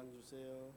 상 주세요.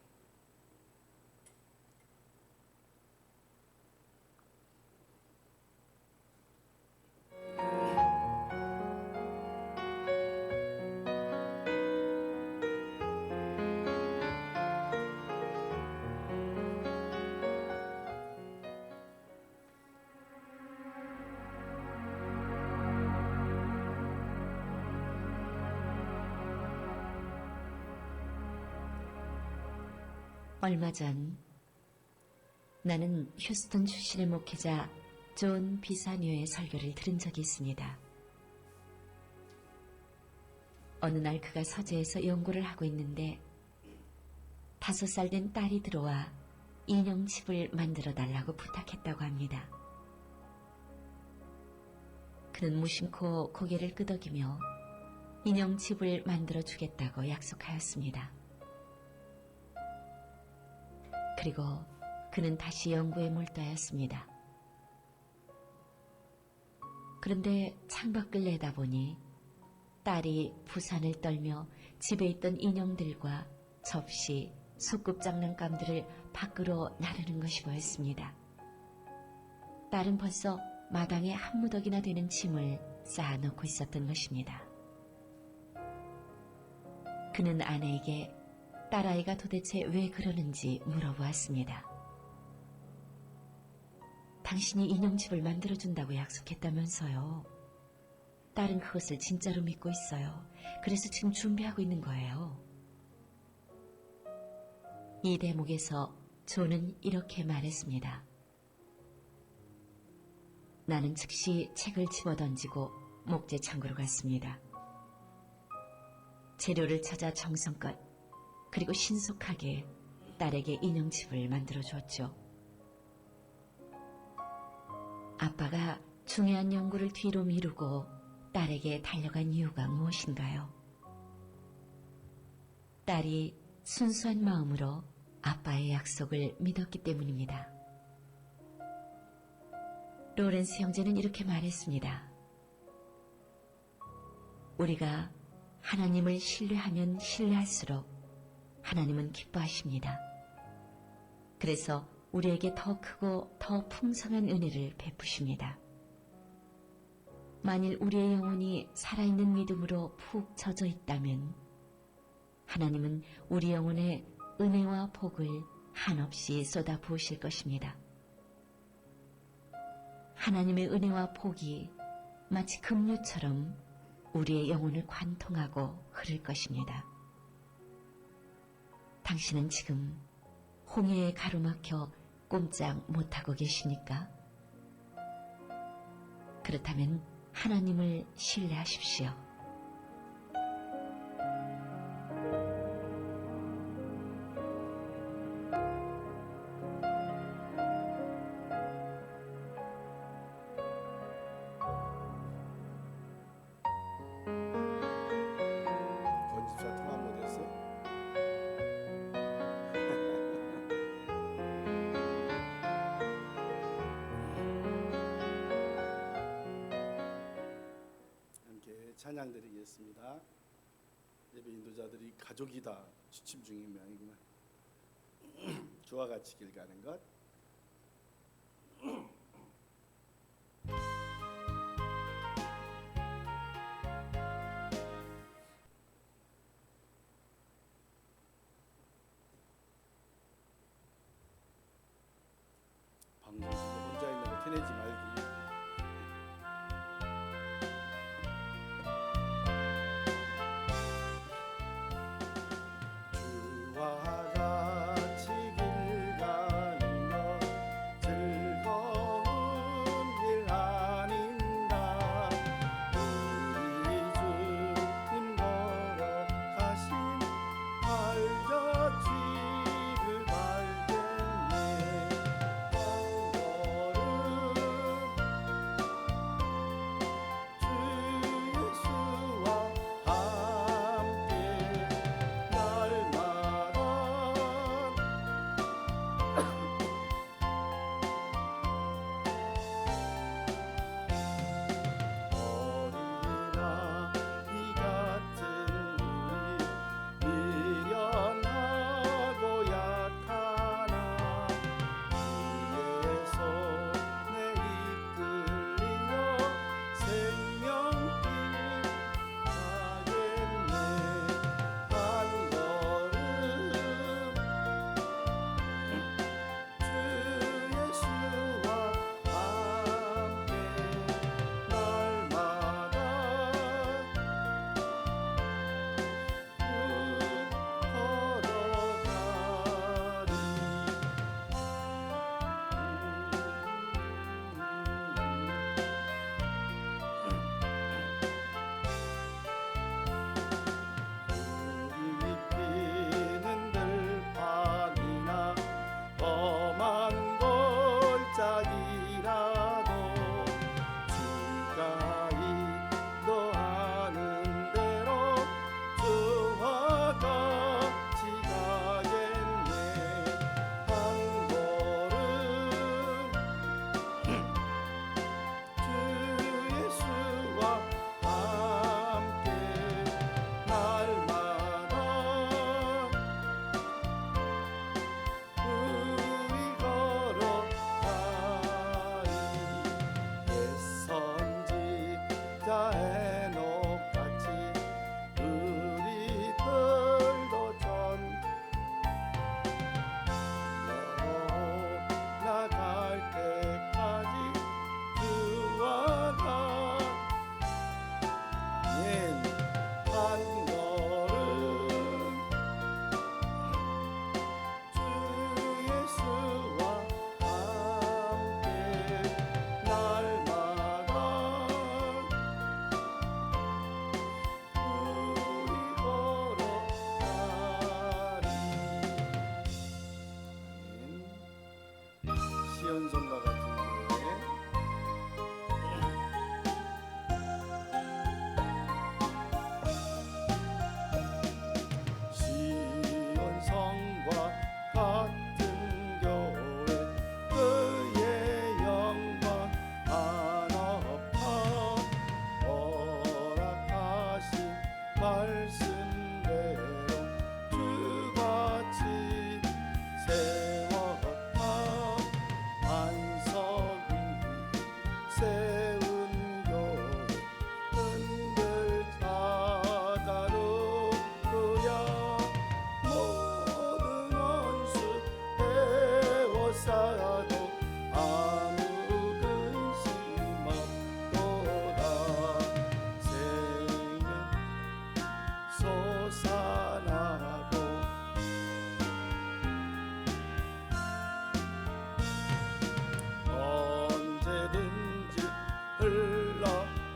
얼마 전 나는 휴스턴 출신의 목회자 존 비사뉴의 설교를 들은 적이 있습니다. 어느 날 그가 서재에서 연구를 하고 있는데 5살 된 딸이 들어와 인형집을 만들어 달라고 부탁했다고 합니다. 그는 무심코 고개를 끄덕이며 인형집을 만들어 주겠다고 약속하였습니다. 그리고 그는 다시 연구에 몰두하였습니다. 그런데 창밖을 내다보니 딸이 부산을 떨며 집에 있던 인형들과 접시, 소꿉장난감들을 밖으로 나르는 것이 보였습니다. 딸은 벌써 마당에 한 무더기나 되는 짐을 쌓아놓고 있었던 것입니다. 그는 아내에게 딸아이가 도대체 왜 그러는지 물어보았습니다. 당신이 인형집을 만들어준다고 약속했다면서요. 딸은 그것을 진짜로 믿고 있어요. 그래서 지금 준비하고 있는 거예요. 이 대목에서 존은 이렇게 말했습니다. 나는 즉시 책을 집어던지고 목재 창고로 갔습니다. 재료를 찾아 정성껏 그리고 신속하게 딸에게 인형집을 만들어 주었죠. 아빠가 중요한 연구를 뒤로 미루고 딸에게 달려간 이유가 무엇인가요? 딸이 순수한 마음으로 아빠의 약속을 믿었기 때문입니다. 로렌스 형제는 이렇게 말했습니다. 우리가 하나님을 신뢰하면 신뢰할수록 하나님은 기뻐하십니다. 그래서 우리에게 더 크고 더 풍성한 은혜를 베푸십니다. 만일 우리의 영혼이 살아있는 믿음으로 푹 젖어 있다면 하나님은 우리 영혼에 은혜와 복을 한없이 쏟아 부으실 것입니다. 하나님의 은혜와 복이 마치 급류처럼 우리의 영혼을 관통하고 흐를 것입니다. 당신은 지금 홍해에 가로막혀 꼼짝 못하고 계십니까? 그렇다면 하나님을 신뢰하십시오. 권집사 통화 못했어? 함께 찬양 드리겠습니다. 예배 인도자들이 가족이다 취침 중인 모양이구만. 주와 같이 길 가는 것. 방송에서 혼자 있는 거 티내지 말기. 주와 같이 길 가는 것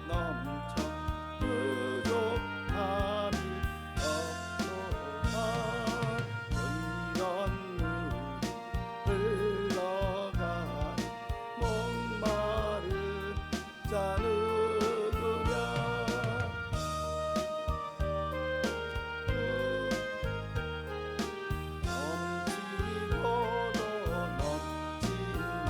넘쳐 부족함이 없도다. 이런 물이 흘러가니 목마른 자 누구랴. 넘치고도 넘친다.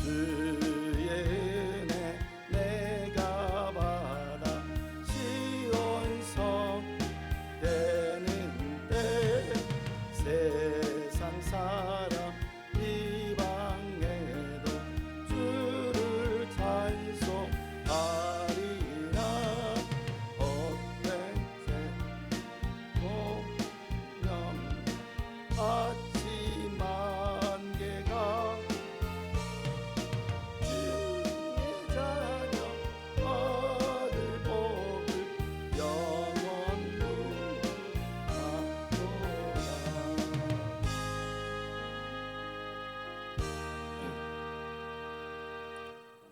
주의 은혜 내가 받아 시온성 되는데 세상 사람 이방에도 주를 찬송하리라. 헛된 새 공명 아침 안개가 주의 자녀 아들 복을 영원히 받도다.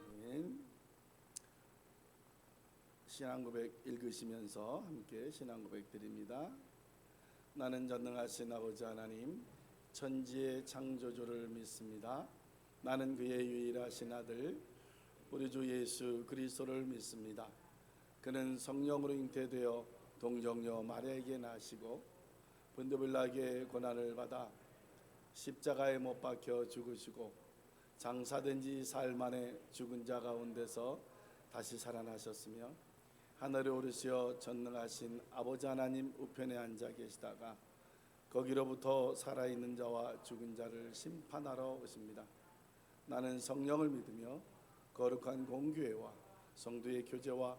아멘. 신앙 고백 읽으시면서 함께 신앙 고백 드립니다. 나는 전능하신 아버지 하나님, 천지의 창조주를 믿습니다. 나는 그의 유일하신 아들 우리 주 예수 그리스도를 믿습니다. 그는 성령으로 잉태되어 동정녀 마리아에게 나시고 본디빌라에게 고난을 받아 십자가에 못 박혀 죽으시고 장사된 지 사흘 만에 죽은 자 가운데서 다시 살아나셨으며 하늘에 오르시어 전능하신 아버지 하나님 우편에 앉아 계시다가 거기로부터 살아있는 자와 죽은 자를 심판하러 오십니다. 나는 성령을 믿으며 거룩한 공교회와 성도의 교제와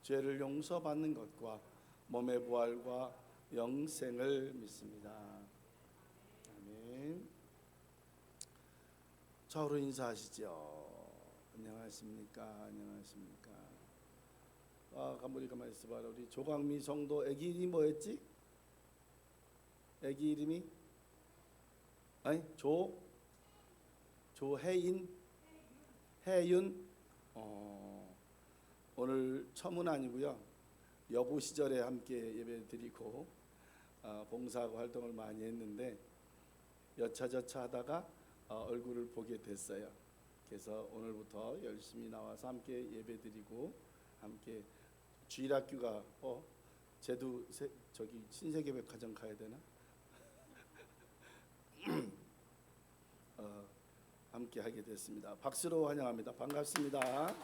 죄를 용서받는 것과 몸의 부활과 영생을 믿습니다. 아멘. 좌우로 인사하시죠. 안녕하십니까? 안녕하십니까? 우리 가만히 있어봐라. 우리 조광미 성도 애기 이름이 뭐였지? 애기 이름이? 아니 조혜인? 혜윤? 오늘 처문 아니고요. 여고 시절에 함께 예배 드리고 봉사하고 활동을 많이 했는데 여차저차 하다가 얼굴을 보게 됐어요. 그래서 오늘부터 열심히 나와서 함께 예배 드리고 함께 주일학교가 쟤도 저기 신세계백화점 가야 되나? 함께 하게 됐습니다. 박수로 환영합니다. 반갑습니다.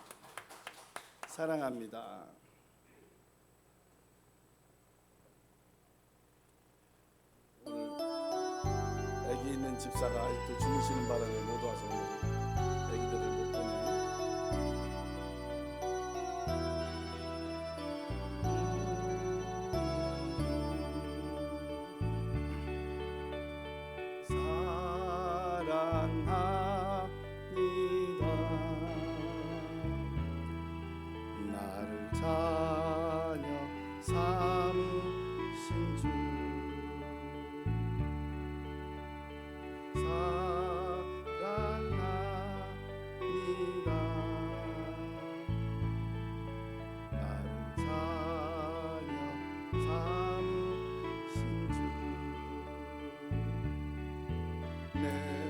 사랑합니다. 오늘 아기 있는 집사가 아직도 주무시는 바람에 못 와서 오늘 아기들을 못 보내. 사랑합니다. 나를 자녀 삼으신 주 사랑합니다. 나를 자녀 삼으신 주 내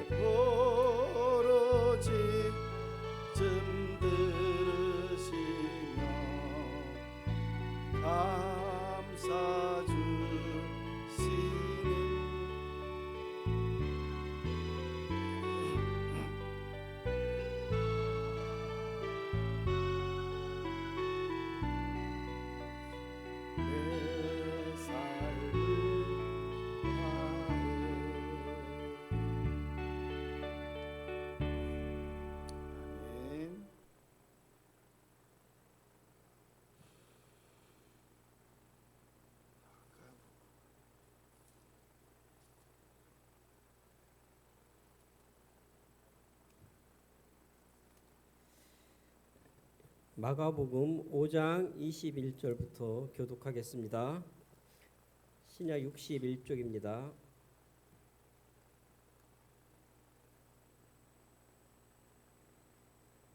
부르짖음 들으시며 감사 주시는 내 삶을 아멘. 마가복음 5장 21절부터 교독하겠습니다. 신약 61쪽입니다.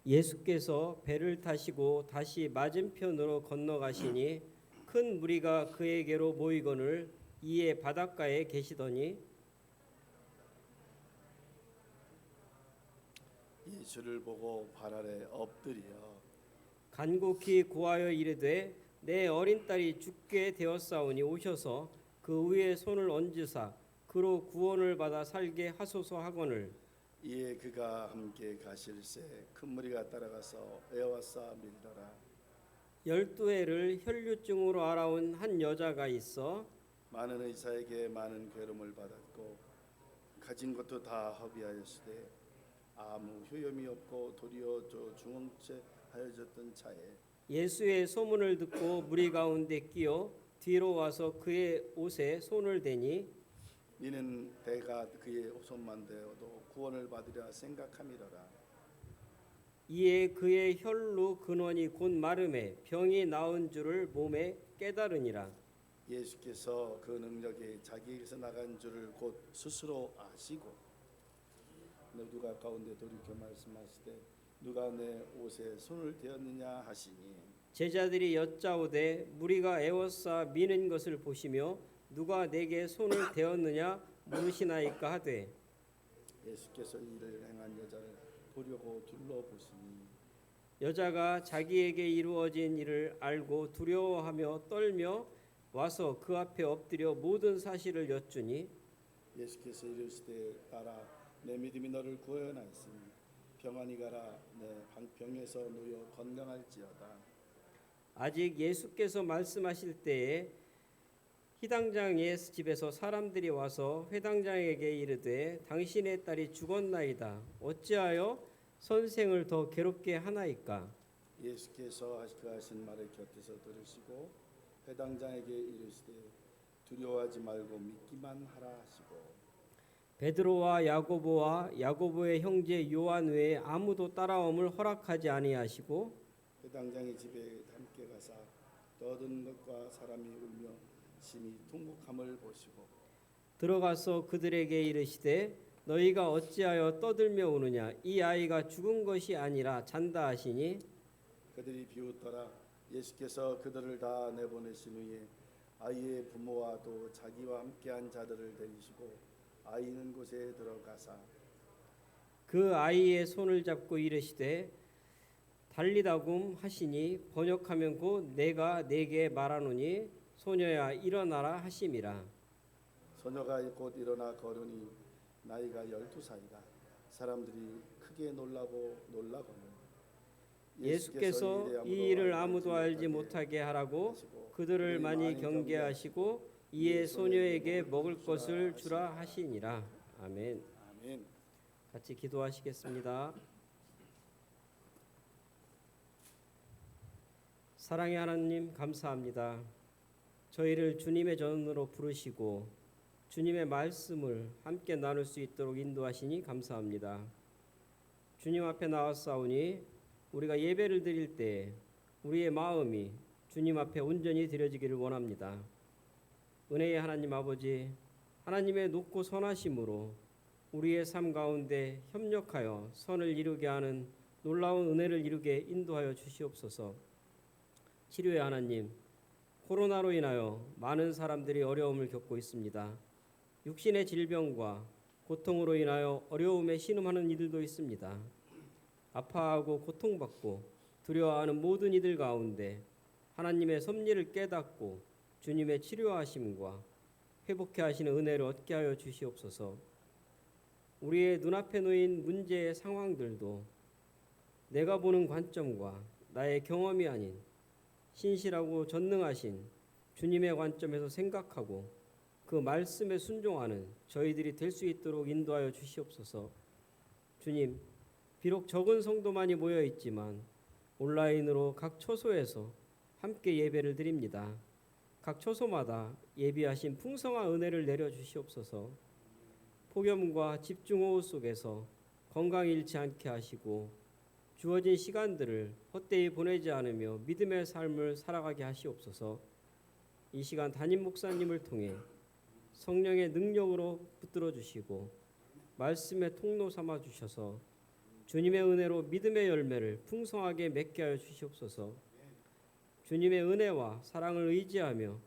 예수께서 배를 타시고 다시 맞은편으로 건너가시니 큰 무리가 그에게로 모이거늘 이에 바닷가에 계시더니 예수를 보고 발 아래 엎드려 간곡히 구하여 이르되 내 어린 딸이 죽게 되었사오니 오셔서 그 위에 손을 얹으사 그로 구원을 받아 살게 하소서 하거늘 이에 그가 함께 가실새 큰 무리가 따라가서 에워싸 밀더라. 12해를 혈류증으로 알아온 한 여자가 있어 많은 의사에게 많은 괴로움을 받았고 가진 것도 다 허비하였으되 아무 효염이 없고 도리어 저 중흥체 하여졌던 차에 예수의 소문을 듣고 무리 가운데 끼어 뒤로 와서 그의 옷에 손을 대니 니는 내가 그의 손만 대어도 구원을 받으려 생각함이로라. 이에 그의 혈루 근원이 곧 마름에 병이 나은 줄을 몸에 깨달으니라. 예수께서 그 능력이 자기에게서 나간 줄을 곧 스스로 아시고 누가 가운데 돌이켜 말씀하시되 누가 내 옷에 손을 대었느냐 하시니 제자들이 여짜오되 무리가 애워싸 미는 것을 보시며 누가 내게 손을 대었느냐 물으시나이까 하되 예수께서 이를 행한 여자를 보려고 둘러보시니 여자가 자기에게 이루어진 일을 알고 두려워하며 떨며 와서 그 앞에 엎드려 모든 사실을 여쭈니 예수께서 이르시되 딸아 내 믿음이 너를 구원하였으니 평안히 가라 내 병에서 놓여 건강할지어다. 아직 예수께서 말씀하실 때에 희당장의 집에서 사람들이 와서 회당장에게 이르되 당신의 딸이 죽었나이다. 어찌하여 선생을 더 괴롭게 하나이까? 예수께서 하신 말을 곁에서 들으시고 회당장에게 이르시되 두려워하지 말고 믿기만 하라 하시고 베드로와 야고보의 형제 요한 외에 아무도 따라옴을 허락하지 아니하시고 회당장의 집에 함께 가사 떠든 것과 사람이 울며 심히 통곡함을 보시고 들어가서 그들에게 이르시되 너희가 어찌하여 떠들며 우느냐 이 아이가 죽은 것이 아니라 잔다 하시니 그들이 비웃더라. 예수께서 그들을 다 내보내신 후에 아이의 부모와 또 자기와 함께한 자들을 데리시고 아이 있는 곳에 들어가사 그 아이의 손을 잡고 이르시되 달리다굼 하시니 번역하면 곧 내가 네게 말하노니 소녀야 일어나라 하심이라. 소녀가 곧 일어나 걸으니 나이가 12살이라. 사람들이 크게 놀라고는 예수께서 이 일을 아무도 알지 못하게 하라고 그들을 많이 경계하시고 이에 소녀에게 먹을 것을 주라 하시니라. 아멘. 아멘. 같이 기도하시겠습니다. 사랑의 하나님 감사합니다. 저희를 주님의 전으로 부르시고 주님의 말씀을 함께 나눌 수 있도록 인도하시니 감사합니다. 주님 앞에 나왔사오니 우리가 예배를 드릴 때 우리의 마음이 주님 앞에 온전히 드려지기를 원합니다. 은혜의 하나님 아버지, 하나님의 높고 선하심으로 우리의 삶 가운데 협력하여 선을 이루게 하는 놀라운 은혜를 이루게 인도하여 주시옵소서. 치료의 하나님, 코로나로 인하여 많은 사람들이 어려움을 겪고 있습니다. 육신의 질병과 고통으로 인하여 어려움에 신음하는 이들도 있습니다. 아파하고 고통받고 두려워하는 모든 이들 가운데 하나님의 섭리를 깨닫고 주님의 치료하심과 회복케 하시는 은혜를 얻게 하여 주시옵소서. 우리의 눈앞에 놓인 문제의 상황들도 내가 보는 관점과 나의 경험이 아닌 신실하고 전능하신 주님의 관점에서 생각하고 그 말씀에 순종하는 저희들이 될 수 있도록 인도하여 주시옵소서. 주님, 비록 적은 성도만이 모여 있지만 온라인으로 각 처소에서 함께 예배를 드립니다. 각 처소마다 예비하신 풍성한 은혜를 내려 주시옵소서. 폭염과 집중호우 속에서 건강 잃지 않게 하시고 주어진 시간들을 헛되이 보내지 않으며 믿음의 삶을 살아가게 하시옵소서. 이 시간 담임 목사님을 통해 성령의 능력으로 붙들어 주시고 말씀의 통로 삼아 주셔서 주님의 은혜로 믿음의 열매를 풍성하게 맺게 하여 주시옵소서. 주님의 은혜와 사랑을 의지하며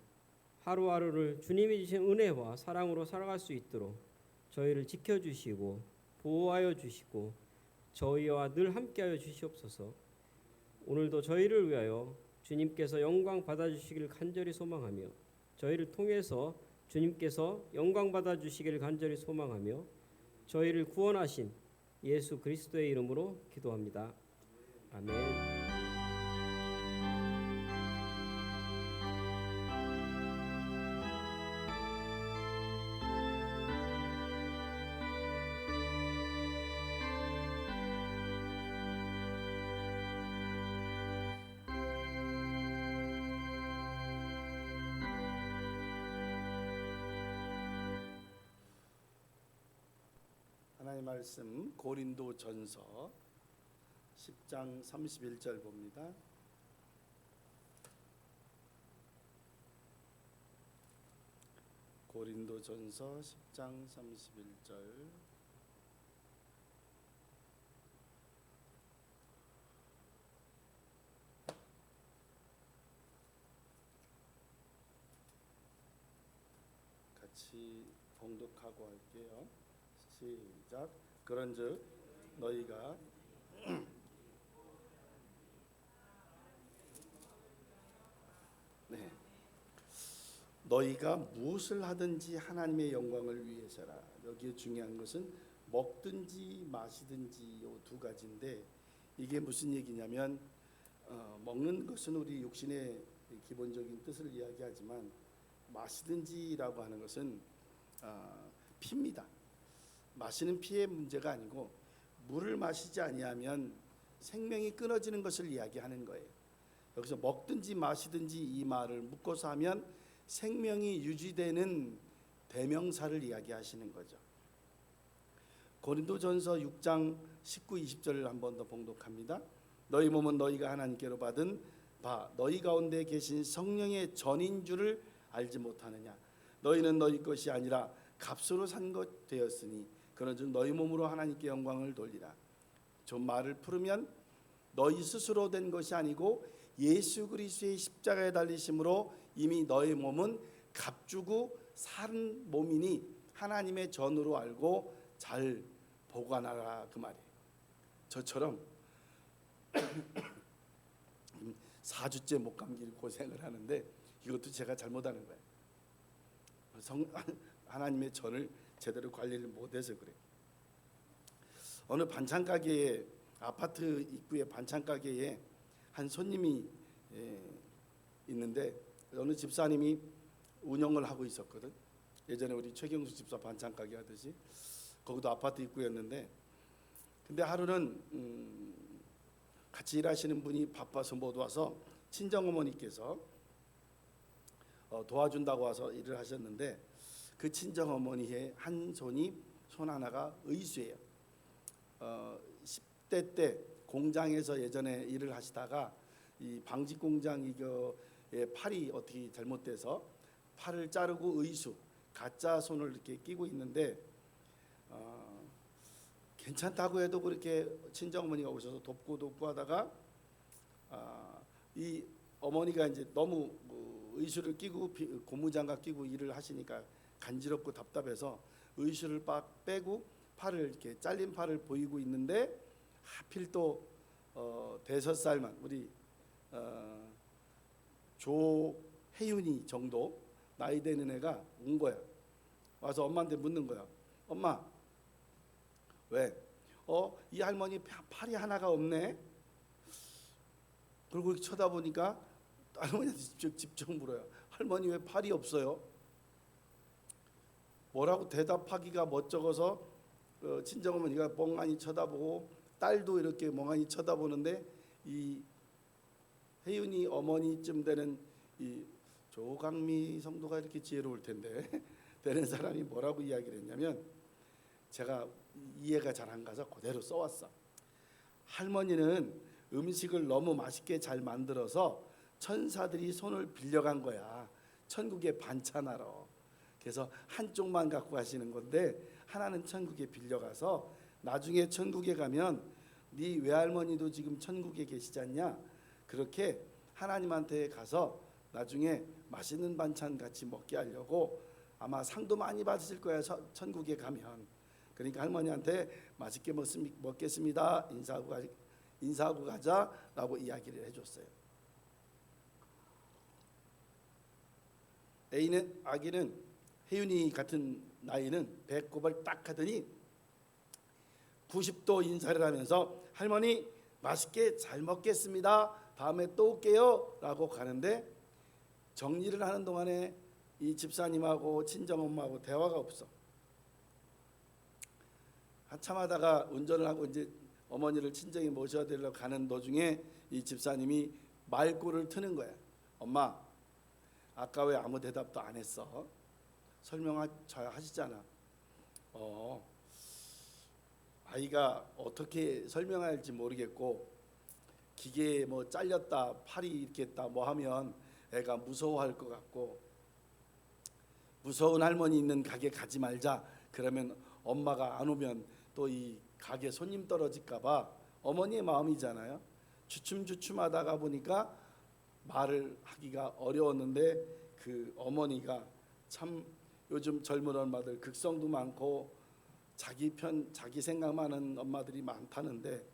하루하루를 주님이 주신 은혜와 사랑으로 살아갈 수 있도록 저희를 지켜주시고 보호하여 주시고 저희와 늘 함께하여 주시옵소서. 오늘도 저희를 위하여 주님께서 영광 받아주시기를 간절히 소망하며 저희를 통해서 주님께서 영광 받아주시기를 간절히 소망하며 저희를 구원하신 예수 그리스도의 이름으로 기도합니다. 아멘. 하나님 말씀 고린도전서 10장 31절 봅니다. 고린도전서 10장 31절. 같이 봉독하고 할게요. 시작. 그런즉 너희가 네. 너희가 무엇을 하든지 하나님의 영광을 위해서라. 여기에 중요한 것은 먹든지 마시든지 이 두 가지인데 이게 무슨 얘기냐면 먹는 것은 우리 육신의 기본적인 뜻을 이야기하지만 마시든지라고 하는 것은 피입니다. 마시는 피의 문제가 아니고 물을 마시지 아니하면 생명이 끊어지는 것을 이야기하는 거예요. 여기서 먹든지 마시든지 이 말을 묶어서 하면 생명이 유지되는 대명사를 이야기하시는 거죠. 고린도전서 6장 19, 20절을 한 번 더 봉독합니다. 너희 몸은 너희가 하나님께로 받은 바 너희 가운데 계신 성령의 전인 줄을 알지 못하느냐. 너희는 너희 것이 아니라 값으로 산 것 되었으니 그런즉 너희 몸으로 하나님께 영광을 돌리라. 좀 말을 풀으면 너희 스스로 된 것이 아니고 예수 그리스도의 십자가에 달리심으로 이미 너희 몸은 값주고 산 몸이니 하나님의 전으로 알고 잘 보관하라 그 말이에요. 저처럼 4주째 목감기를 고생을 하는데 이것도 제가 잘못하는 거예요. 하나님의 전을 제대로 관리를 못해서 그래요. 어느 반찬 가게에 아파트 입구에 반찬 가게에 한 손님이 있는데 어느 집사님이 운영을 하고 있었거든. 예전에 우리 최경수 집사 반찬 가게 하듯이 거기도 아파트 입구였는데 근데 하루는 같이 일하시는 분이 바빠서 못 와서 친정어머니께서 도와준다고 와서 일을 하셨는데 그 친정어머니의 한 손이 손 하나가 의수예요. 10대 때 공장에서 예전에 일을 하시다가 이 방직 공장 이거에 팔이 어떻게 잘못돼서 팔을 자르고 의수 가짜 손을 이렇게 끼고 있는데 괜찮다고 해도 그렇게 친정어머니가 오셔서 돕고 하다가 이 어머니가 이제 너무 의수를 끼고 고무장갑 끼고 일을 하시니까 간지럽고 답답해서 의수를 빡 빼고 팔을 이렇게 잘린 팔을 보이고 있는데 하필 또 5살만 우리 조혜윤이 정도 나이 되는 애가 온 거야. 와서 엄마한테 묻는 거야. 엄마 왜? 이 할머니 팔이 하나가 없네. 그리고 쳐다보니까 할머니한테 직접 물어요. 할머니 왜 팔이 없어요? 뭐라고 대답하기가 멋쩍어서 친정어머니가 멍하니 쳐다보고 딸도 이렇게 멍하니 쳐다보는데 이 혜윤이 어머니쯤 되는 이 조강미 성도가 이렇게 지혜로울 텐데 되는 사람이 뭐라고 이야기를 했냐면 제가 이해가 잘 안 가서 그대로 써왔어. 할머니는 음식을 너무 맛있게 잘 만들어서 천사들이 손을 빌려간 거야. 천국에 반찬하러. 그래서 한쪽만 갖고 가시는 건데 하나는 천국에 빌려가서 나중에 천국에 가면 네 외할머니도 지금 천국에 계시지 않냐? 그렇게 하나님한테 가서 나중에 맛있는 반찬 같이 먹게 하려고 아마 상도 많이 받으실 거예요. 천국에 가면. 그러니까 할머니한테 맛있게 먹겠습니다. 인사하고 가자라고 이야기를 해줬어요. 아기는 혜윤이 같은 나이는 배꼽을 딱 하더니 90도 인사를 하면서 할머니 맛있게 잘 먹겠습니다. 다음에 또 올게요 라고 가는데 정리를 하는 동안에 이 집사님하고 친정엄마하고 대화가 없어. 한참 하다가 운전을 하고 이제 어머니를 친정에 모셔야 되려고 가는 도중에 이 집사님이 말꼬를 트는 거야. 엄마, 아까 왜 아무 대답도 안 했어? 설명하시잖아. 아이가 어떻게 설명해야 할지 모르겠고 기계에 뭐 잘렸다 팔이 이렇게 했다 뭐 하면 애가 무서워할 것 같고 무서운 할머니 있는 가게 가지 말자. 그러면 엄마가 안 오면 또 이 가게 손님 떨어질까 봐 어머니의 마음이잖아요. 주춤주춤하다가 보니까 말을 하기가 어려웠는데 그 어머니가 참 요즘 젊은 엄마들 극성도 많고 자기 생각만 하는 엄마들이 많다는데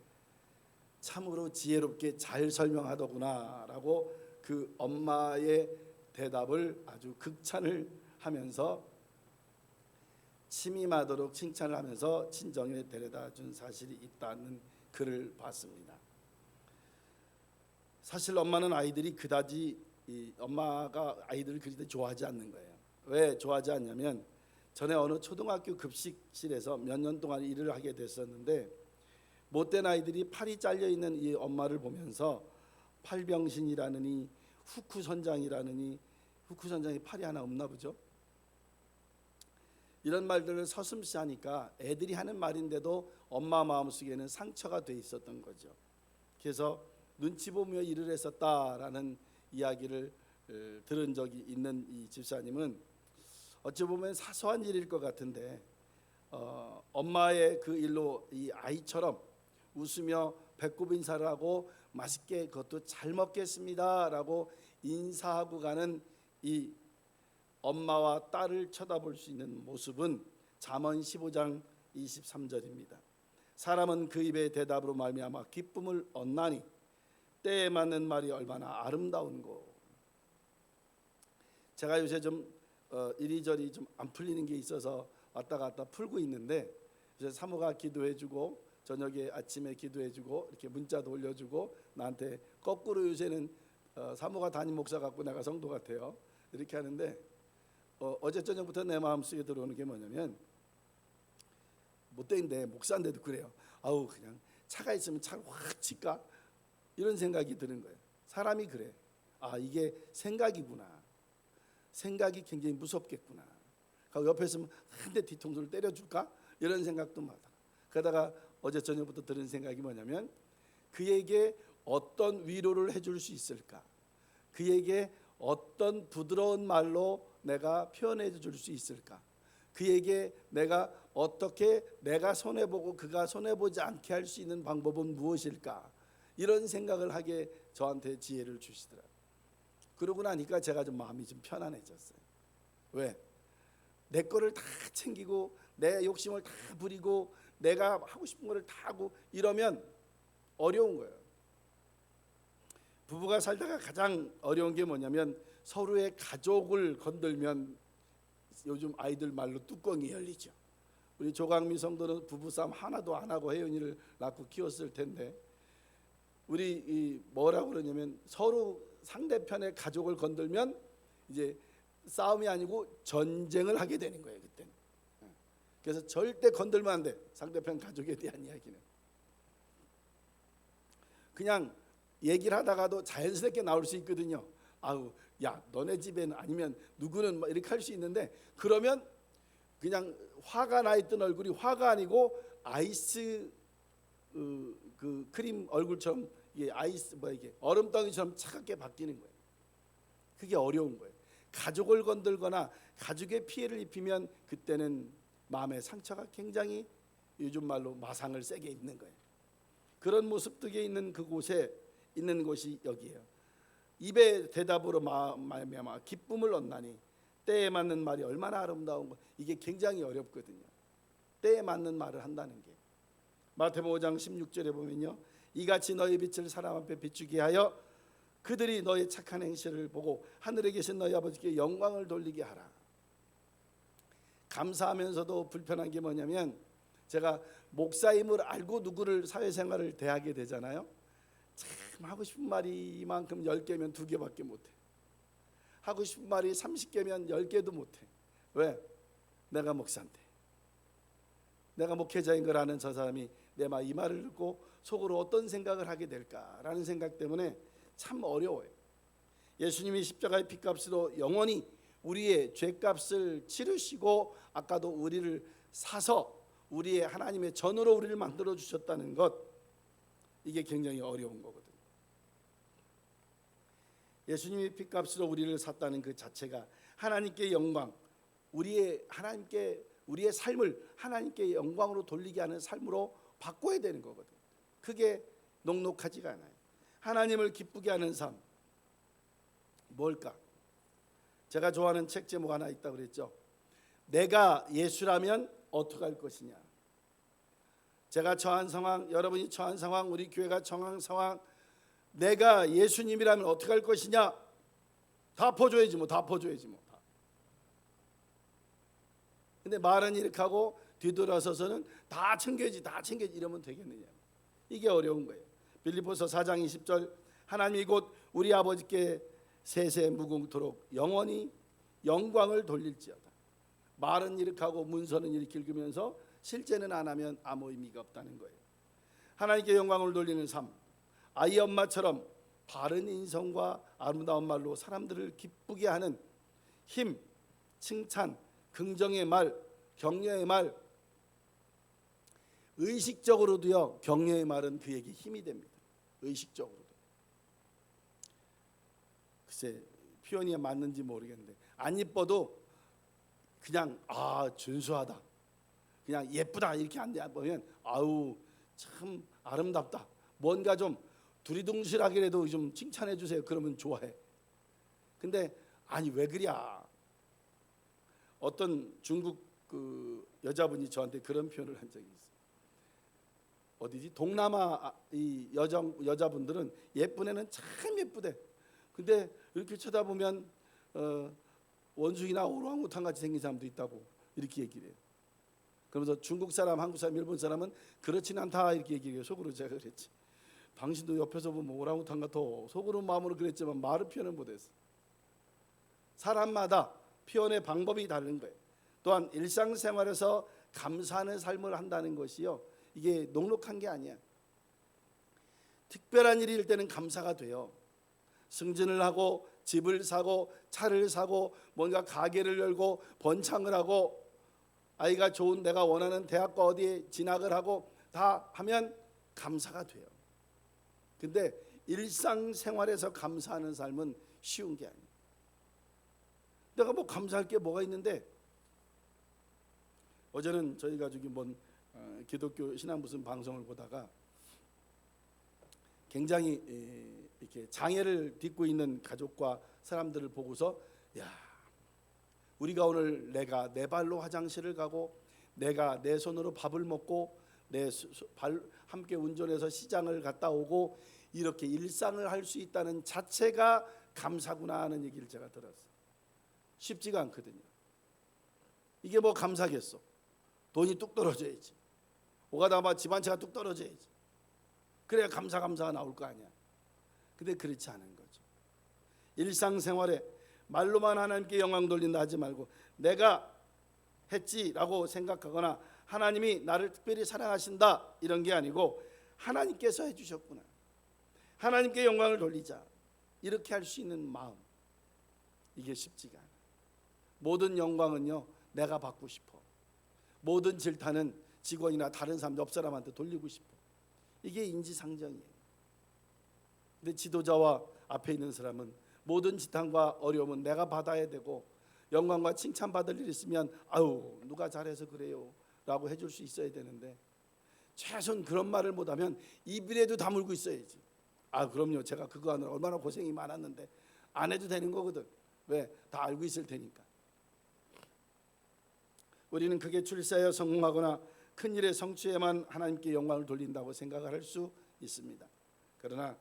참으로 지혜롭게 잘 설명하더구나라고 그 엄마의 대답을 아주 극찬을 하면서 침임하도록 칭찬을 하면서 친정에 데려다 준 사실이 있다는 글을 봤습니다. 사실 엄마는 아이들이 그다지 엄마가 아이들을 그리 좋아하지 않는 거예요. 왜 좋아하지 않냐면 전에 어느 초등학교 급식실에서 몇 년 동안 일을 하게 됐었는데 못된 아이들이 팔이 잘려 있는 이 엄마를 보면서 팔병신이라느니 후쿠선장이라느니 후쿠선장이 팔이 하나 없나 보죠. 이런 말들을 서슴시 하니까 애들이 하는 말인데도 엄마 마음속에는 상처가 돼 있었던 거죠. 그래서 눈치 보며 일을 했었다라는 이야기를 들은 적이 있는 이 집사님은 어찌 보면 사소한 일일 것 같은데 엄마의 그 일로 이 아이처럼 웃으며 배꼽 인사를 하고 맛있게 그것도 잘 먹겠습니다라고 인사하고 가는 이 엄마와 딸을 쳐다볼 수 있는 모습은 잠언 15장 23절입니다. 사람은 그 입의 대답으로 말미암아 기쁨을 얻나니 때에 맞는 말이 얼마나 아름다운고. 제가 요새 좀 이리저리 좀 안 풀리는 게 있어서 왔다 갔다 풀고 있는데 이제 사모가 기도해주고 저녁에 아침에 기도해주고 이렇게 문자도 올려주고 나한테 거꾸로 요새는 사모가 담임 목사 같고 내가 성도 같아요. 이렇게 하는데 어제 저녁부터 내 마음속에 들어오는 게 뭐냐면 못되는데 목사인데도 그래요. 아우 그냥 차가 있으면 차를 확 칠까 이런 생각이 드는 거예요. 사람이 그래. 아 이게 생각이구나. 생각이 굉장히 무섭겠구나. 옆에 있으면 한 대 뒤통수를 때려줄까 이런 생각도 많아. 그러다가 어제 저녁부터 들은 생각이 뭐냐면 그에게 어떤 위로를 해줄 수 있을까. 그에게 어떤 부드러운 말로 내가 표현해 줄 수 있을까? 그에게 내가 어떻게 내가 손해보고 그가 손해보지 않게 할 수 있는 방법은 무엇일까? 이런 생각을 하게 저한테 지혜를 주시더라고요. 그러고 나니까 제가 좀 마음이 좀 편안해졌어요. 왜? 내 거를 다 챙기고 내 욕심을 다 부리고 내가 하고 싶은 거를 다 하고 이러면 어려운 거예요. 부부가 살다가 가장 어려운 게 뭐냐면 서로의 가족을 건들면 요즘 아이들 말로 뚜껑이 열리죠. 우리 조강미 성도는 부부싸움 하나도 안 하고 혜연이를 낳고 키웠을 텐데 우리 뭐라고 그러냐면 서로 상대편의 가족을 건들면 이제 싸움이 아니고 전쟁을 하게 되는 거예요. 그때는. 그래서 절대 건들면 안 돼. 상대편 가족에 대한 이야기는. 그냥 얘기를 하다가도 자연스럽게 나올 수 있거든요. 아우 야 너네 집에는 아니면 누구는 이렇게 할 수 있는데 그러면 그냥 화가 나 있던 얼굴이 화가 아니고 아이스 그 크림 얼굴처럼 이게 아이스 이게 얼음덩이처럼 차갑게 바뀌는 거예요. 그게 어려운 거예요. 가족을 건들거나 가족의 피해를 입히면 그때는 마음의 상처가 굉장히 요즘 말로 마상을 세게 입는 거예요. 그런 모습들이 있는 그곳에 있는 곳이 여기예요. 입의 대답으로 말미암아 기쁨을 얻나니 때에 맞는 말이 얼마나 아름다운 거. 이게 굉장히 어렵거든요. 때에 맞는 말을 한다는 게. 마태복음 5장 16절에 보면요, 이같이 너희 빛을 사람 앞에 비추게 하여 그들이 너의 착한 행실을 보고 하늘에 계신 너희 아버지께 영광을 돌리게 하라. 감사하면서도 불편한 게 뭐냐면, 제가 목사임을 알고 누구를 사회생활을 대하게 되잖아요. 참 하고 싶은 말이 이만큼 10개면 2개밖에 못해. 하고 싶은 말이 30개면 10개도 못해. 왜? 내가 목사인데, 내가 목회자인 걸 아는 저 사람이 내 말 이 말을 듣고 속으로 어떤 생각을 하게 될까라는 생각 때문에 참 어려워요. 예수님이 십자가의 피값으로 영원히 우리의 죄값을 치르시고 아까도 우리를 사서 우리의 하나님의 전으로 우리를 만들어 주셨다는 것, 이게 굉장히 어려운 거거든요. 예수님이 피값으로 우리를 샀다는 그 자체가 하나님께 영광, 우리의 삶을 하나님께 영광으로 돌리게 하는 삶으로 바꿔야 되는 거거든요. 그게 녹록하지가 않아요. 하나님을 기쁘게 하는 삶, 뭘까? 제가 좋아하는 책 제목 하나 있다고 그랬죠. 내가 예수라면 어떻게 할 것이냐. 제가 처한 상황, 여러분이 처한 상황, 우리 교회가 처한 상황, 내가 예수님이라면 어떻게 할 것이냐. 다 퍼줘야지 뭐. 근데 말은 이렇게 하고 뒤돌아서서는 다 챙겨야지 이러면 되겠느냐. 이게 어려운 거예요. 빌립보서 4장 20절, 하나님이 곧 우리 아버지께 세세 무궁토록 영원히 영광을 돌릴지어다. 말은 이렇게 하고 문서는 이렇게 읽으면서 실제는 안 하면 아무 의미가 없다는 거예요. 하나님께 영광을 돌리는 삶, 아이 엄마처럼 바른 인성과 아름다운 말로 사람들을 기쁘게 하는 힘, 칭찬, 긍정의 말, 격려의 말, 의식적으로도요, 격려의 말은 그에게 힘이 됩니다. 의식적으로도. 글쎄 표현이 맞는지 모르겠는데, 안 이뻐도 그냥 준수하다, 그냥 예쁘다 이렇게 안 보면 아우 참 아름답다, 뭔가 좀 두리둥실하게라도 좀 칭찬해 주세요. 그러면 좋아해. 근데 아니 왜 그랴. 어떤 중국 그 여자분이 저한테 그런 표현을 한 적이 있어요. 어디지? 동남아 이 여자분들은 예쁜 애는 참 예쁘대. 근데 이렇게 쳐다보면 원숭이나 오랑우탄 같이 생긴 사람도 있다고 이렇게 얘기를 해요. 그러면서 중국 사람, 한국 사람, 일본 사람은 그렇진 않다 이렇게 얘기해요. 속으로 제가 그랬지. 당신도 옆에서 보면 오랑우탄 같아. 속으로 마음으로 그랬지만 말을 표현을 못했어. 사람마다 표현의 방법이 다른 거예요. 또한 일상생활에서 감사하는 삶을 한다는 것이요, 이게 녹록한 게 아니야. 특별한 일일 때는 감사가 돼요. 승진을 하고 집을 사고 차를 사고 뭔가 가게를 열고 번창을 하고 아이가 좋은 내가 원하는 대학과 어디에 진학을 하고 다 하면 감사가 돼요. 근데 일상생활에서 감사하는 삶은 쉬운 게 아니에요. 내가 뭐 감사할 게 뭐가 있는데, 어제는 저희 가족이 기독교 신앙 무슨 방송을 보다가 굉장히 이렇게 장애를 딛고 있는 가족과 사람들을 보고서, 야, 우리가 오늘 내가 내 발로 화장실을 가고 내가 내 손으로 밥을 먹고 함께 운전해서 시장을 갔다 오고 이렇게 일상을 할 수 있다는 자체가 감사구나 하는 얘기를 제가 들었어요. 쉽지가 않거든요. 이게 뭐 감사겠어. 돈이 뚝 떨어져야지. 오가다가 집 한 채가 뚝 떨어져야지. 그래야 감사가 나올 거 아니야. 근데 그렇지 않은 거죠. 일상생활에 말로만 하나님께 영광 돌린다 하지 말고, 내가 했지라고 생각하거나 하나님이 나를 특별히 사랑하신다 이런 게 아니고, 하나님께서 해주셨구나, 하나님께 영광을 돌리자, 이렇게 할 수 있는 마음, 이게 쉽지가 않아요. 모든 영광은요 내가 받고 싶어. 모든 질타는 직원이나 다른 사람, 옆 사람한테 돌리고 싶어. 이게 인지상정이에요. 근데 지도자와 앞에 있는 사람은 모든 지탄과 어려움은 내가 받아야 되고 영광과 칭찬받을 일 있으면 아유 누가 잘해서 그래요 라고 해줄 수 있어야 되는데 최소한 그런 말을 못하면 입이라도 다물고 있어야지. 아 그럼요, 제가 그거 하느라 얼마나 고생이 많았는데 안 해도 되는 거거든. 왜? 다 알고 있을 테니까. 우리는 그게 출세하여 성공하거나 큰 일에 성취에만 하나님께 영광을 돌린다고 생각을 할 수 있습니다. 그러나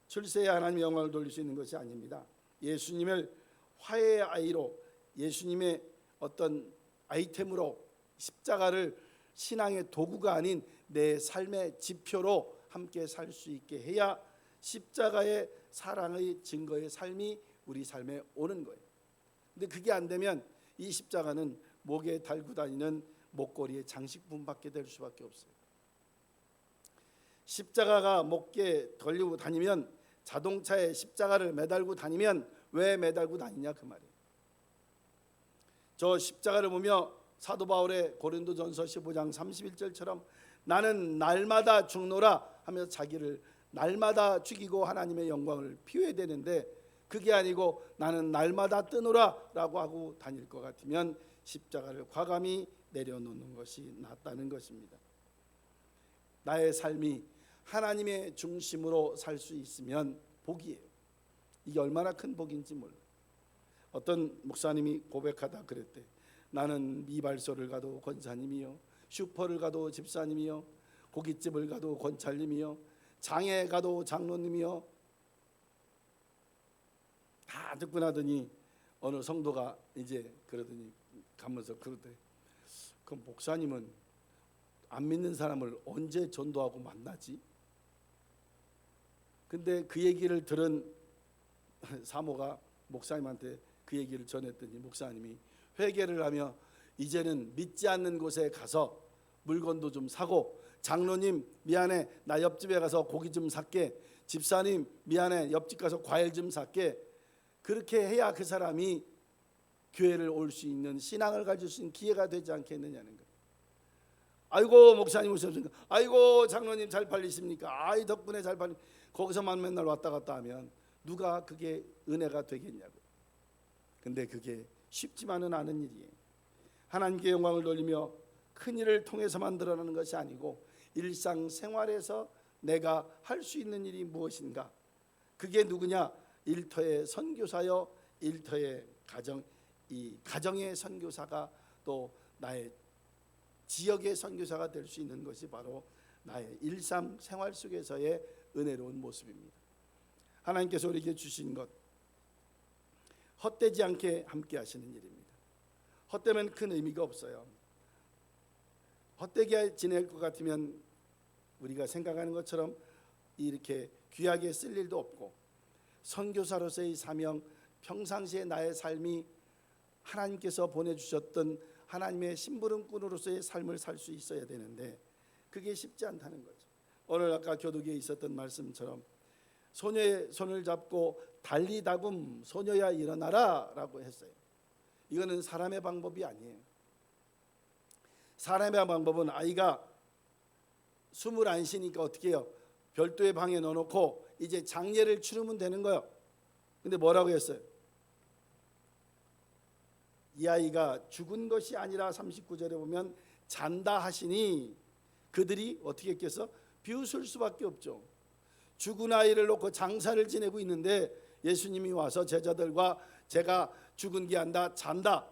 출세에 하나님의 영광을 돌릴 수 있는 것이 아닙니다. 예수님을 화해의 아이로, 예수님의 어떤 아이템으로, 십자가를 신앙의 도구가 아닌 내 삶의 지표로 함께 살 수 있게 해야 십자가의 사랑의 증거의 삶이 우리 삶에 오는 거예요. 근데 그게 안 되면 이 십자가는 목에 달고 다니는 목걸이의 장식품밖에 될 수밖에 없어요. 십자가가 목에 걸리고 다니면, 자동차에 십자가를 매달고 다니면 왜 매달고 다니냐 그 말이에요. 저 십자가를 보며 사도 바울의 고린도전서 15장 31절처럼 나는 날마다 죽노라 하면서 자기를 날마다 죽이고 하나님의 영광을 피워야 되는데 그게 아니고 나는 날마다 뜨노라 라고 하고 다닐 것 같으면 십자가를 과감히 내려놓는 것이 낫다는 것입니다. 나의 삶이 하나님의 중심으로 살 수 있으면 복이에요. 이게 얼마나 큰 복인지 몰라요. 어떤 목사님이 고백하다 그랬대. 나는 미발소를 가도 권사님이요, 슈퍼를 가도 집사님이요, 고깃집을 가도 권찰님이요, 장에 가도 장로님이요. 다 듣고 나더니 어느 성도가 이제 그러더니 가면서 그러대. 그 목사님은 안 믿는 사람을 언제 전도하고 만나지? 근데 그 얘기를 들은 사모가 목사님한테 그 얘기를 전했더니 목사님이 회개를 하며 이제는 믿지 않는 곳에 가서 물건도 좀 사고, 장로님 미안해 나 옆집에 가서 고기 좀 살게, 집사님 미안해 옆집 가서 과일 좀 살게, 그렇게 해야 그 사람이 교회를 올 수 있는, 신앙을 가질 수 있는 기회가 되지 않겠느냐는 거예요. 아이고 목사님 오셨습니까? 아이고 장로님 잘 팔리십니까? 아이 덕분에 잘 팔리. 거기서만 맨날 왔다 갔다 하면 누가 그게 은혜가 되겠냐고. 근데 그게 쉽지만은 않은 일이에요. 하나님께 영광을 돌리며 큰 일을 통해서만 드러나는 것이 아니고 일상생활에서 내가 할 수 있는 일이 무엇인가. 그게 누구냐? 일터의 선교사여, 일터의 가정, 이 가정의 선교사가 또 나의 지역의 선교사가 될 수 있는 것이 바로 나의 일상생활 속에서의 은혜로운 모습입니다. 하나님께서 우리에게 주신 것, 헛되지 않게 함께 하시는 일입니다. 헛되면 큰 의미가 없어요. 헛되게 지낼 것 같으면 우리가 생각하는 것처럼 이렇게 귀하게 쓸 일도 없고, 선교사로서의 사명, 평상시에 나의 삶이 하나님께서 보내주셨던 하나님의 심부름꾼으로서의 삶을 살 수 있어야 되는데 그게 쉽지 않다는 거죠. 오늘 아까 교독에 있었던 말씀처럼 소녀의 손을 잡고 달리다금 소녀야 일어나라 라고 했어요. 이거는 사람의 방법이 아니에요. 사람의 방법은 아이가 숨을 안 쉬니까 어떻게 해요? 별도의 방에 넣어놓고 이제 장례를 치르면 되는 거예요. 근데 뭐라고 했어요? 이 아이가 죽은 것이 아니라 39절에 보면 잔다 하시니 그들이 어떻게 했겠어? 비웃을 수밖에 없죠. 죽은 아이를 놓고 장사를 지내고 있는데 예수님이 와서 제자들과 제가 죽은 게 아니라 잔다,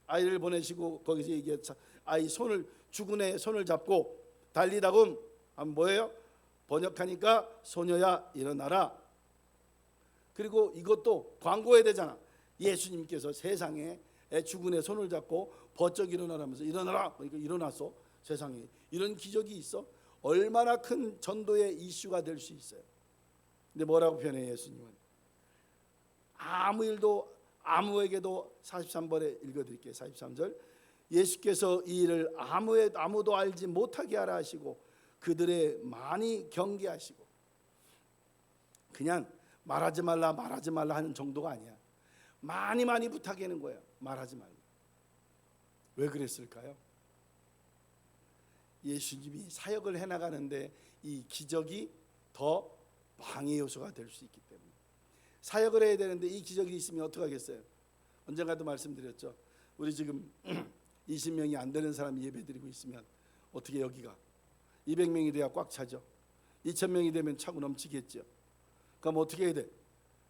아이를 보내시고 거기서 얘기했죠. 아이 손을, 죽은 애 손을 잡고 달리다금 뭐예요? 번역하니까 소녀야 일어나라. 그리고 이것도 광고해야 되잖아. 예수님께서 세상에 죽은 애 손을 잡고 버쩍 일어나라면서 일어나라. 그러니까 일어났어. 세상에 이런 기적이 있어? 얼마나 큰 전도의 이슈가 될 수 있어요. 근데 뭐라고 표현해 예수님은? 아무 일도 아무에게도 43번에 읽어드릴게요. 43절. 예수께서 이 일을 아무도 알지 못하게 하라 하시고 그들의 많이 경계하시고. 그냥 말하지 말라 하는 정도가 아니야. 많이 부탁하는 거야. 말하지 말라. 왜 그랬을까요? 예수님이 사역을 해나가는데 이 기적이 더 방해 요소가 될 수 있기 때문에. 사역을 해야 되는데 이 기적이 있으면 어떡하겠어요? 언젠가도 말씀드렸죠. 우리 지금 20명이 안 되는 사람이 예배드리고 있으면 어떻게 여기가 200명이 돼야 꽉 차죠. 2000명이 되면 차고 넘치겠죠. 그럼 어떻게 해야 돼?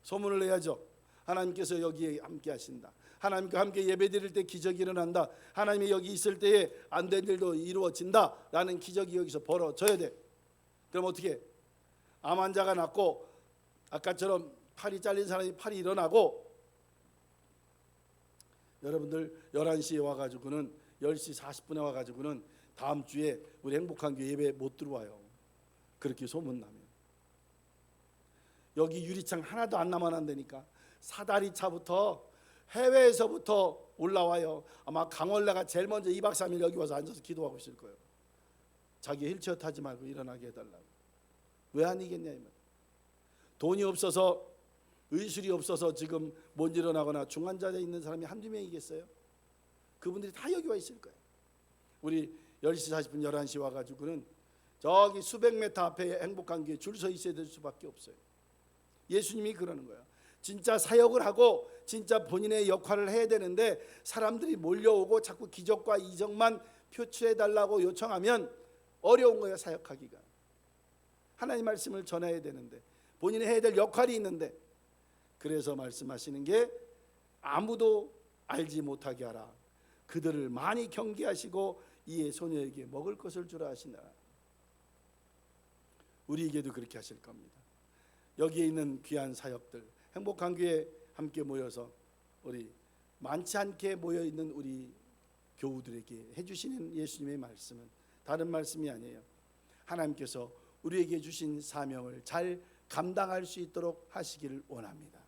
소문을 내야죠. 하나님께서 여기에 함께 하신다. 하나님과 함께 예배드릴 때 기적이 일어난다. 하나님이 여기 있을 때에 안 된 일도 이루어진다 라는 기적이 여기서 벌어져야 돼. 그럼 어떻게 해? 암 환자가 낫고 아까처럼 팔이 잘린 사람이 팔이 일어나고, 여러분들 11시에 와가지고는 10시 40분에 와가지고는 다음 주에 우리 행복한 교회 예배 못 들어와요. 그렇게 소문나면. 여기 유리창 하나도 안 남아난다니까. 사다리 차부터 해외에서부터 올라와요. 아마 강원래가 제일 먼저 2박 3일 여기 와서 앉아서 기도하고 있을 거예요. 자기 휠체어 타지 말고 일어나게 해달라고. 왜 아니겠냐 이 말. 돈이 없어서, 의술이 없어서 지금 못 일어나거나 중환자에 있는 사람이 한두 명이겠어요? 그분들이 다 여기 와 있을 거예요. 우리 10시 40분 11시 와가지고는 저기 수백 메타 앞에 행복한 교회 줄 서 있어야 될 수밖에 없어요. 예수님이 그러는 거예요. 진짜 사역을 하고 진짜 본인의 역할을 해야 되는데 사람들이 몰려오고 자꾸 기적과 이적만 표출해 달라고 요청하면 어려운 거예요. 사역하기가. 하나님 말씀을 전해야 되는데 본인이 해야 될 역할이 있는데, 그래서 말씀하시는 게 아무도 알지 못하게 하라. 그들을 많이 경계하시고 이에 소녀에게 먹을 것을 주라 하시나. 우리에게도 그렇게 하실 겁니다. 여기에 있는 귀한 사역들, 행복한 교회 함께 모여서 우리 많지 않게 모여 있는 우리 교우들에게 해주시는 예수님의 말씀은 다른 말씀이 아니에요. 하나님께서 우리에게 주신 사명을 잘 감당할 수 있도록 하시기를 원합니다.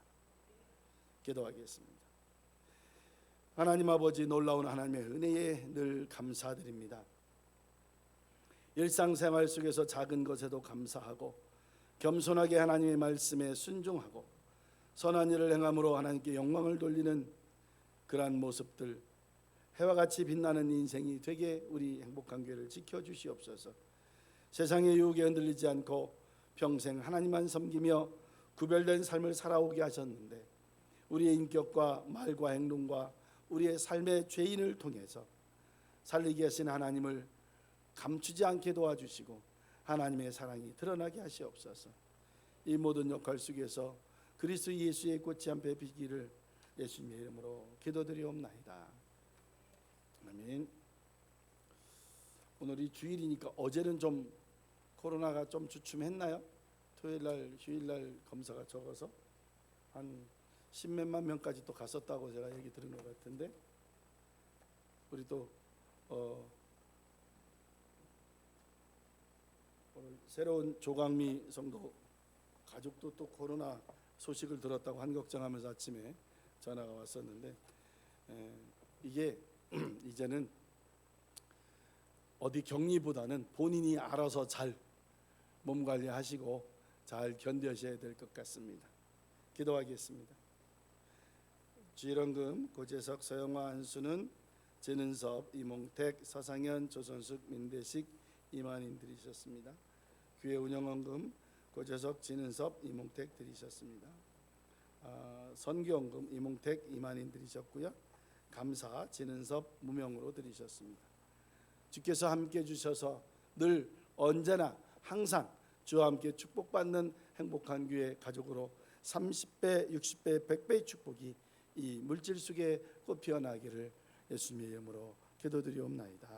기도하겠습니다. 하나님 아버지, 놀라운 하나님의 은혜에 늘 감사드립니다. 일상생활 속에서 작은 것에도 감사하고 겸손하게 하나님의 말씀에 순종하고 선한 일을 행함으로 하나님께 영광을 돌리는 그러한 모습들, 해와 같이 빛나는 인생이 되게 우리 행복한 교회를 지켜주시옵소서. 세상의 유혹에 흔들리지 않고 평생 하나님만 섬기며 구별된 삶을 살아오게 하셨는데, 우리의 인격과 말과 행동과 우리의 삶의 죄인을 통해서 살리게 하신 하나님을 감추지 않게 도와주시고 하나님의 사랑이 드러나게 하시옵소서. 이 모든 역할 속에서 그리스도 예수의 꽃이 한배 피기를 예수님의 이름으로 기도드리옵나이다. 아멘. 오늘이 주일이니까 어제는 좀 코로나가 좀 주춤했나요? 토요일날 휴일날 검사가 적어서 한 10몇만 명까지 또 갔었다고 제가 얘기 들은 것 같은데, 우리 또 오늘 새로운 조강미 성도 가족도 또 코로나 소식을 들었다고 한걱정하면서 아침에 전화가 왔었는데, 이게 이제는 어디 격리보다는 본인이 알아서 잘 몸 관리하시고 잘 견뎌셔야 될 것 같습니다. 기도하겠습니다. 주일원금 고재석, 서영화, 한수는, 진은섭, 이몽택, 서상현, 조선숙, 민대식, 이만인 드리셨습니다. 교회 운영원금 고재석, 진은섭, 이몽택 드리셨습니다. 선교원금 이몽택, 이만인 드리셨고요. 감사 진은섭, 무명으로 드리셨습니다. 주께서 함께 주셔서 늘 언제나 항상 주와 함께 축복받는 행복한 교회 가족으로 30배, 60배, 100배의 축복이 이 물질 속에 꽃 피어나기를 예수님의 이름으로 기도드리옵나이다.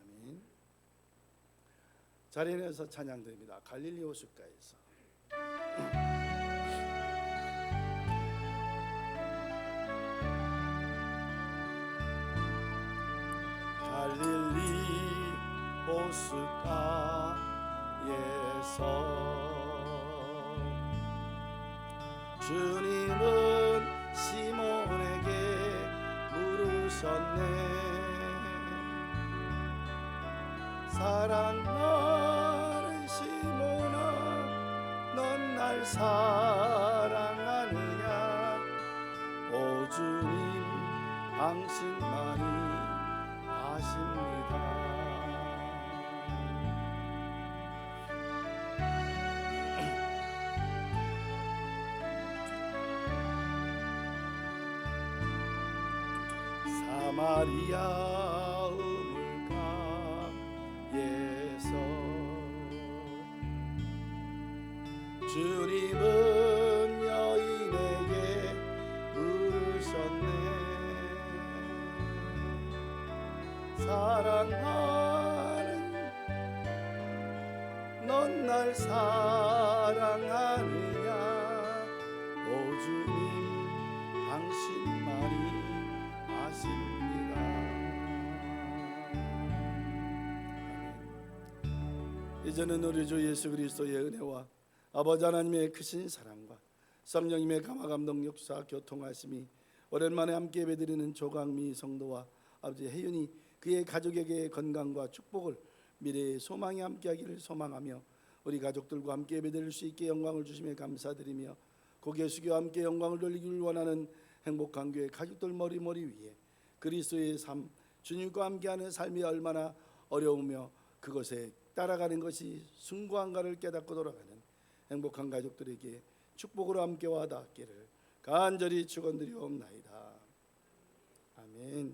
아멘. 자리에 내서 찬양드립니다. 갈릴리 호숫가에서. 갈릴리 호숫가에서 주님은 시몬에게 물으셨네. 사랑하는 시몬아, 넌 날 사랑하느냐? 오 주님, 당신만이 아십니다. 사마리아 우물가에서 주님은 여인에게 물으셨네. 사랑하는 넌 날 사랑하느냐. 오 주님 당신 말이 아십니다. 아멘. 이제는 우리 주 예수 그리스도의 은혜와 아버지 하나님의 크신 사랑과 성령님의 감화 감동 역사 교통하심이 오랜만에 함께 예배드리는 조강미 성도와 아버지 혜윤이 그의 가족에게 건강과 축복을 미래의 소망이 함께하기를 소망하며 우리 가족들과 함께 예배드릴 수 있게 영광을 주심에 감사드리며 고개 숙여 함께 영광을 돌리기를 원하는 행복한 교회 가족들 머리 위에 그리스도의 삶, 주님과 함께하는 삶이 얼마나 어려우며 그것에 따라가는 것이 숭고한가를 깨닫고 돌아가는 행복한 가족들에게 축복으로 함께와 닿기를 간절히 축원드리옵나이다. 아멘.